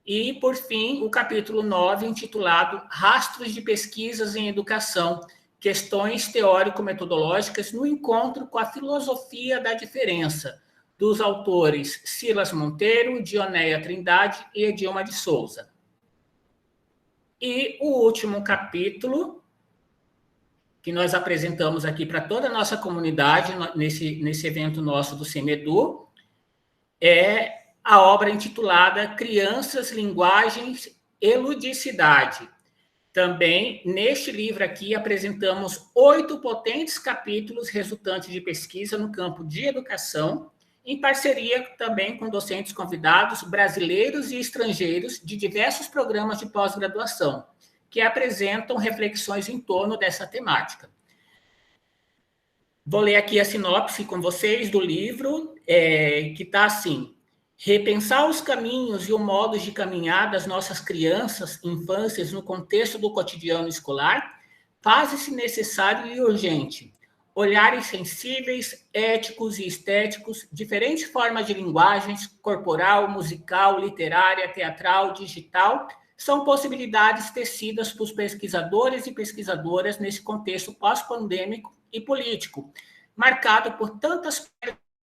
E, por fim, o capítulo 9, intitulado Rastros de Pesquisas em Educação, Questões Teórico-Metodológicas no Encontro com a Filosofia da Diferença, dos autores Silas Monteiro, Dionéia Trindade e Edilma de Souza. E o último capítulo que nós apresentamos aqui para toda a nossa comunidade nesse evento nosso do CEMEDU, é a obra intitulada Crianças, Linguagens e Ludicidade. Também, neste livro aqui, apresentamos 8 potentes capítulos resultantes de pesquisa no campo de educação, em parceria também com docentes convidados brasileiros e estrangeiros de diversos programas de pós-graduação, que apresentam reflexões em torno dessa temática. Vou ler aqui a sinopse com vocês do livro, que está assim: repensar os caminhos e o modo de caminhar das nossas crianças e infâncias no contexto do cotidiano escolar faz-se necessário e urgente. Olhares sensíveis, éticos e estéticos, diferentes formas de linguagens, corporal, musical, literária, teatral, digital, são possibilidades tecidas por pesquisadores e pesquisadoras nesse contexto pós-pandêmico e político, marcado por tantas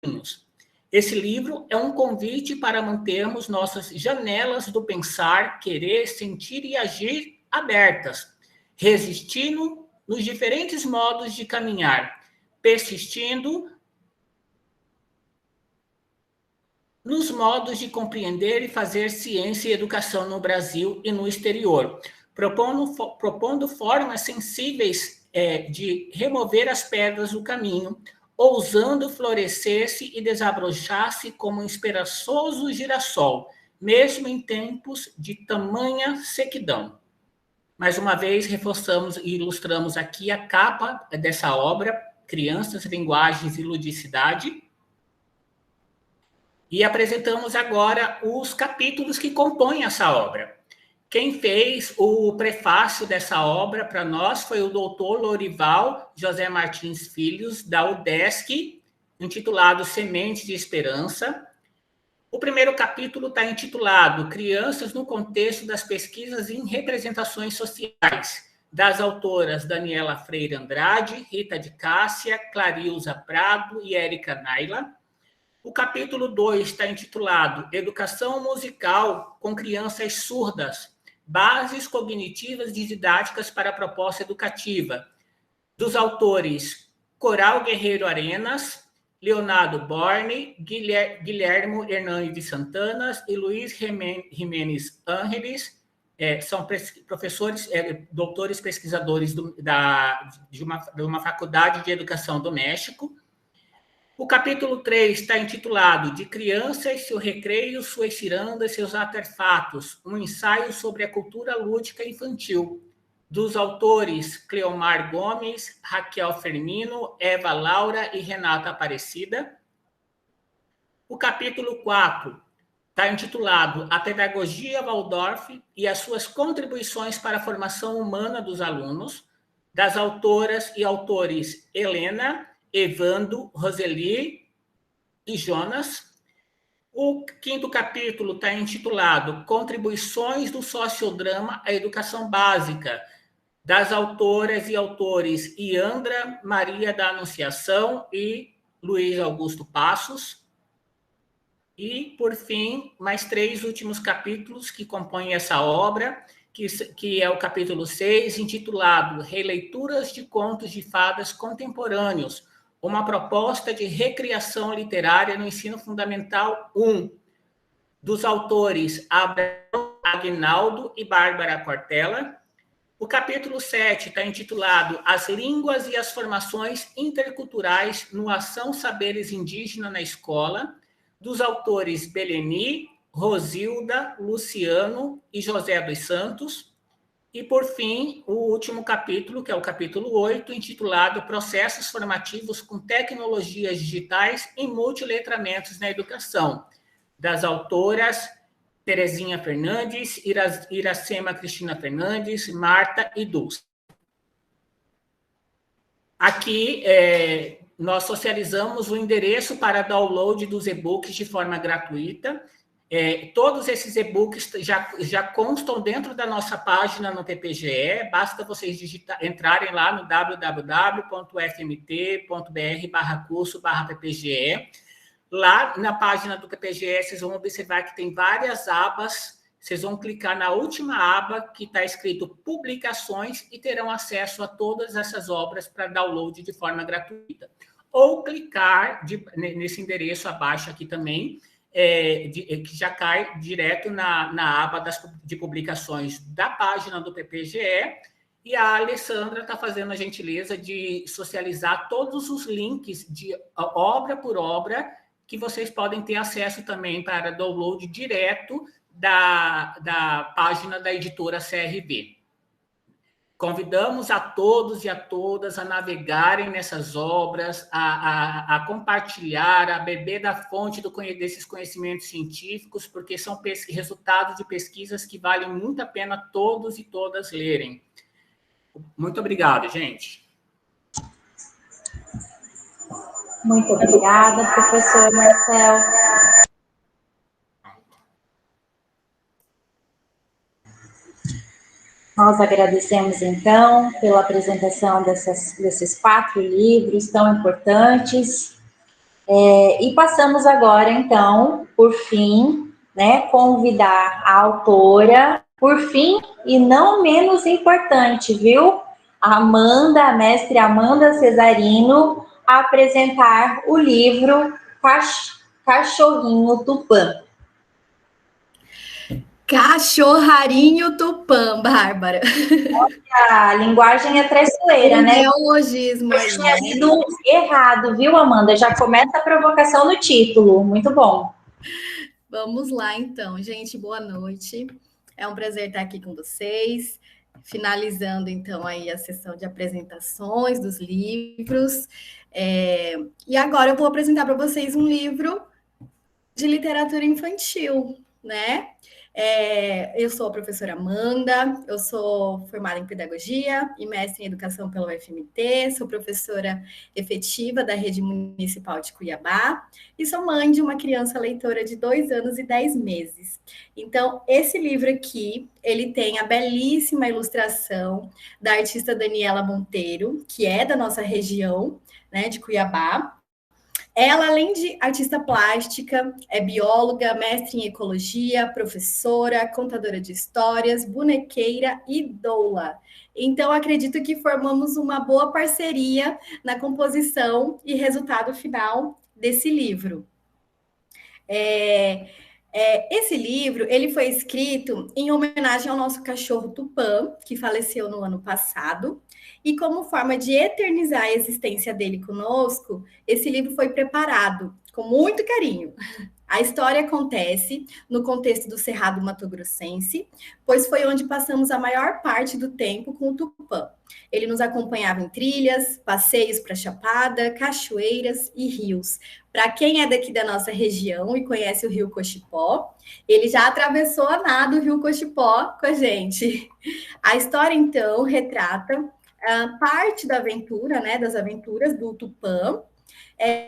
perguntas. Esse livro é um convite para mantermos nossas janelas do pensar, querer, sentir e agir abertas, resistindo nos diferentes modos de caminhar, persistindo nos modos de compreender e fazer ciência e educação no Brasil e no exterior, propondo formas sensíveis de remover as pedras do caminho, ousando florescer-se e desabrochar-se como um esperançoso girassol, mesmo em tempos de tamanha sequidão. Mais uma vez, reforçamos e ilustramos aqui a capa dessa obra, Crianças, Linguagens e Ludicidade, e apresentamos agora os capítulos que compõem essa obra. Quem fez o prefácio dessa obra para nós foi o doutor Lorival José Martins Filhos, da UDESC, intitulado Semente de Esperança. O primeiro capítulo está intitulado Crianças no Contexto das Pesquisas em Representações Sociais, das autoras Daniela Freire Andrade, Rita de Cássia, Clarilza Prado e Érica Naila. O capítulo 2 está intitulado Educação Musical com Crianças Surdas, Bases Cognitivas e Didáticas para a Proposta Educativa, dos autores Coral Guerreiro Arenas, Leonardo Borne, Guilhermo Hernani de Santana e Luiz Jimenez Ángeles, são professores, doutores pesquisadores de uma faculdade de educação do México. O capítulo 3 está intitulado De Crianças, Seu Recreio, Suas Cirandas, Seus Artefatos, um ensaio sobre a cultura lúdica infantil, dos autores Cleomar Gomes, Raquel Fermino, Eva Laura e Renata Aparecida. O capítulo 4 está intitulado A Pedagogia Waldorf e as suas contribuições para a formação humana dos alunos, das autoras e autores Helena, Evando, Roseli e Jonas. O quinto capítulo está intitulado Contribuições do Sociodrama à Educação Básica, das autoras e autores Iandra Maria da Anunciação e Luiz Augusto Passos. E, por fim, mais 3 últimos capítulos que compõem essa obra, que é o capítulo 6, intitulado Releituras de Contos de Fadas Contemporâneos, uma proposta de recriação literária no ensino fundamental 1, dos autores Abraão Aguinaldo e Bárbara Cortella. O capítulo 7 está intitulado As Línguas e as Formações Interculturais no Ação Saberes Indígena na Escola, dos autores Beleni, Rosilda, Luciano e José dos Santos. E, por fim, o último capítulo, que é o capítulo 8, intitulado Processos Formativos com Tecnologias Digitais em Multiletramentos na Educação, das autoras Terezinha Fernandes, Iracema Cristina Fernandes, Marta e Dulce. Aqui, nós socializamos o endereço para download dos e-books de forma gratuita. Todos esses e-books já constam dentro da nossa página no PPGE, basta vocês entrarem lá no www.fmt.br/curso/ppge. Lá na página do PPGE, vocês vão observar que tem várias abas vocês vão clicar na última aba que está escrito Publicações e terão acesso a todas essas obras para download de forma gratuita. Ou clicar nesse endereço abaixo aqui também, que já cai direto na aba de publicações da página do PPGE, e a Alessandra está fazendo a gentileza de socializar todos os links de obra por obra que vocês podem ter acesso também para download direto da página da editora CRB. Convidamos a todos e a todas a navegarem nessas obras, a compartilhar, a beber da fonte desses conhecimentos científicos, porque são resultados de pesquisas que valem muito a pena todos e todas lerem. Muito obrigado, gente. Muito obrigada, professor Marcel. Nós agradecemos, então, pela apresentação desses 4 livros tão importantes. E passamos agora, então, por fim, né, convidar a autora, por fim, e não menos importante, viu? A mestre Amanda Cesarino, a apresentar o livro Cachorrinho Tupã. Cachorrarinho Tupã, Bárbara. A linguagem é traiçoeira, né? Neologismo aí. Tinha sido errado, viu, Amanda? Já começa a provocação no título. Muito bom. Vamos lá, então. Gente, boa noite. É um prazer estar aqui com vocês. Finalizando, então, aí a sessão de apresentações dos livros. E agora eu vou apresentar para vocês um livro de literatura infantil, né? Eu sou a professora Amanda, eu sou formada em Pedagogia e mestre em Educação pela UFMT, sou professora efetiva da Rede Municipal de Cuiabá e sou mãe de uma criança leitora de 2 anos e 10 meses. Então, esse livro aqui, ele tem a belíssima ilustração da artista Daniela Monteiro, que é da nossa região, né, de Cuiabá. Ela, além de artista plástica, é bióloga, mestre em ecologia, professora, contadora de histórias, bonequeira e doula. Então, acredito que formamos uma boa parceria na composição e resultado final desse livro. Esse livro, ele foi escrito em homenagem ao nosso cachorro Tupã, que faleceu no ano passado, e como forma de eternizar a existência dele conosco, esse livro foi preparado com muito carinho. A história acontece no contexto do Cerrado Mato-Grossense, pois foi onde passamos a maior parte do tempo com o Tupã. Ele nos acompanhava em trilhas, passeios para Chapada, cachoeiras e rios. Para quem é daqui da nossa região e conhece o Rio Cochipó, ele já atravessou a nado o Rio Cochipó com a gente. A história, então, retrata parte da aventura, né, das aventuras do Tupã,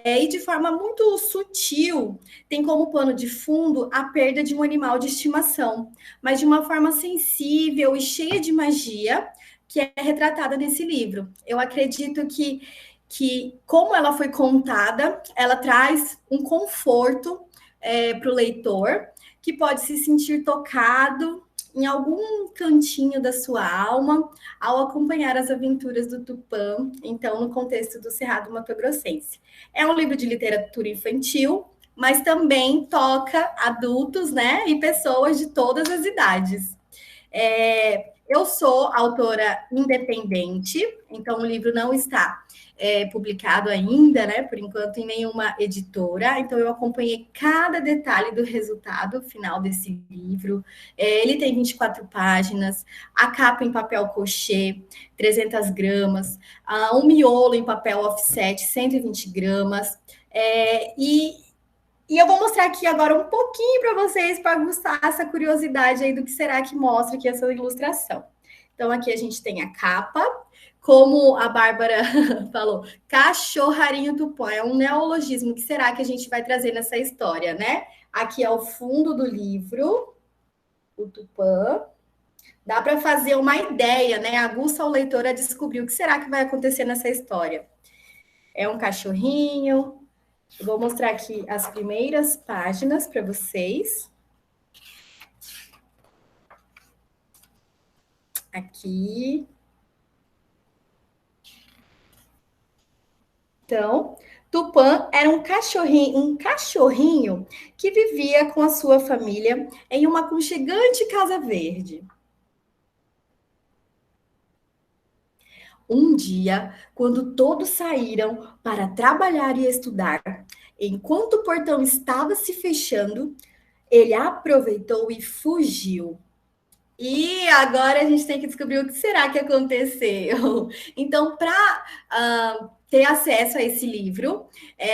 e de forma muito sutil, tem como pano de fundo a perda de um animal de estimação, mas de uma forma sensível e cheia de magia, que é retratada nesse livro. Eu acredito que como ela foi contada, ela traz um conforto para o leitor, que pode se sentir tocado em algum cantinho da sua alma ao acompanhar as aventuras do Tupã, então, no contexto do Cerrado Mato-Grossense. É um livro de literatura infantil, mas também toca adultos, né, e pessoas de todas as idades. Eu sou autora independente, então o livro não está publicado ainda, né, por enquanto, em nenhuma editora. Então, eu acompanhei cada detalhe do resultado final desse livro. Ele tem 24 páginas, a capa em papel crochê, 300 gramas, um miolo em papel offset, 120 gramas. E eu vou mostrar aqui agora um pouquinho para vocês, para aguçar essa curiosidade aí do que será que mostra aqui essa ilustração. Então, aqui a gente tem a capa. Como a Bárbara falou, cachorrarinho Tupã, é um neologismo. O que será que a gente vai trazer nessa história, né? Aqui é o fundo do livro, o Tupã. Dá para fazer uma ideia, né? Aguça o leitor a descobrir o que será que vai acontecer nessa história. É um cachorrinho. Eu vou mostrar aqui as primeiras páginas para vocês. Aqui. Então, Tupã era um cachorrinho que vivia com a sua família em uma aconchegante casa verde. Um dia, quando todos saíram para trabalhar e estudar, enquanto o portão estava se fechando, ele aproveitou e fugiu. E agora a gente tem que descobrir o que será que aconteceu. Então, para ter acesso a esse livro,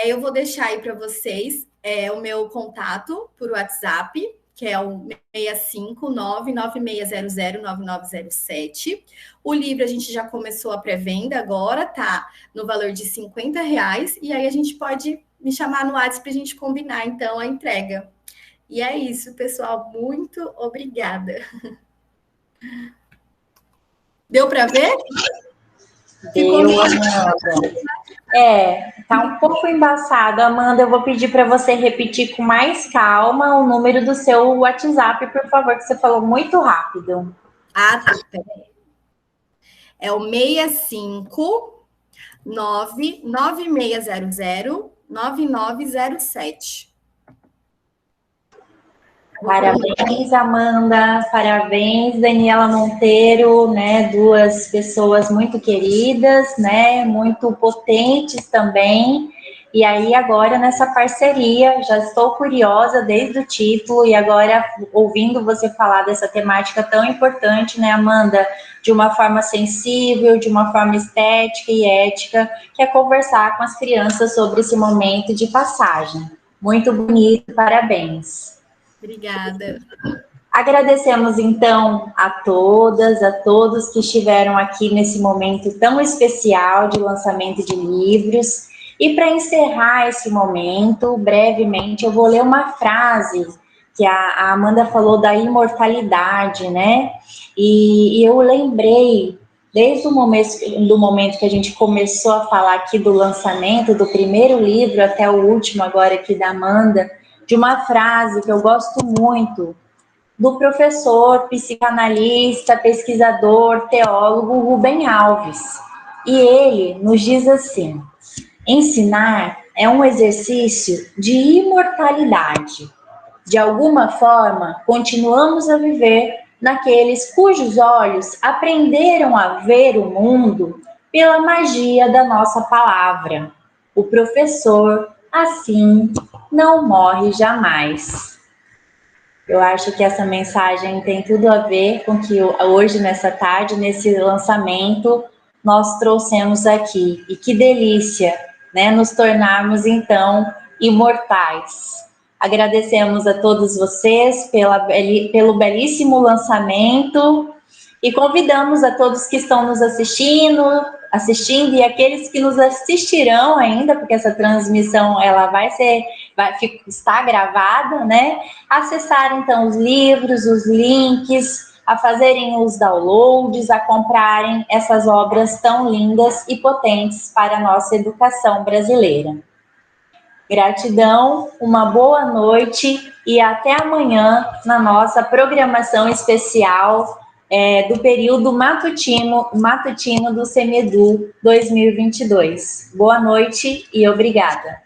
eu vou deixar aí para vocês o meu contato por WhatsApp, que é o 659-9600-9907. O livro a gente já começou a pré-venda agora, tá no valor de R$50, e aí a gente pode me chamar no WhatsApp para a gente combinar, então, a entrega. E é isso, pessoal. Muito obrigada. Deu para ver? Deu, Amanda. Tá um pouco embaçado, Amanda. Eu vou pedir para você repetir com mais calma o número do seu WhatsApp, por favor, que você falou muito rápido. Ah, tá. É o 659-9600-9907. Parabéns, Amanda, parabéns, Daniela Monteiro, né, duas pessoas muito queridas, né, muito potentes também, e aí agora nessa parceria, já estou curiosa desde o título, e agora ouvindo você falar dessa temática tão importante, né, Amanda, de uma forma sensível, de uma forma estética e ética, que é conversar com as crianças sobre esse momento de passagem. Muito bonito, parabéns. Obrigada. Agradecemos, então, a todas, a todos que estiveram aqui nesse momento tão especial de lançamento de livros. E para encerrar esse momento, brevemente, eu vou ler uma frase que a Amanda falou da imortalidade, né? E eu lembrei, desde o momento que a gente começou a falar aqui do lançamento do primeiro livro até o último agora aqui da Amanda, de uma frase que eu gosto muito, do professor, psicanalista, pesquisador, teólogo Rubem Alves. E ele nos diz assim: ensinar é um exercício de imortalidade. De alguma forma, continuamos a viver naqueles cujos olhos aprenderam a ver o mundo pela magia da nossa palavra. O professor, assim, não morre jamais. Eu acho que essa mensagem tem tudo a ver com que hoje, nessa tarde, nesse lançamento, nós trouxemos aqui. E que delícia, né, nos tornarmos, então, imortais. Agradecemos a todos vocês pelo belíssimo lançamento e convidamos a todos que estão nos assistindo e aqueles que nos assistirão ainda, porque essa transmissão ela vai estar gravada, né? Acessar então os livros, os links, a fazerem os downloads, a comprarem essas obras tão lindas e potentes para a nossa educação brasileira. Gratidão, uma boa noite e até amanhã na nossa programação especial do período matutino do CEMEDU 2022. Boa noite e obrigada.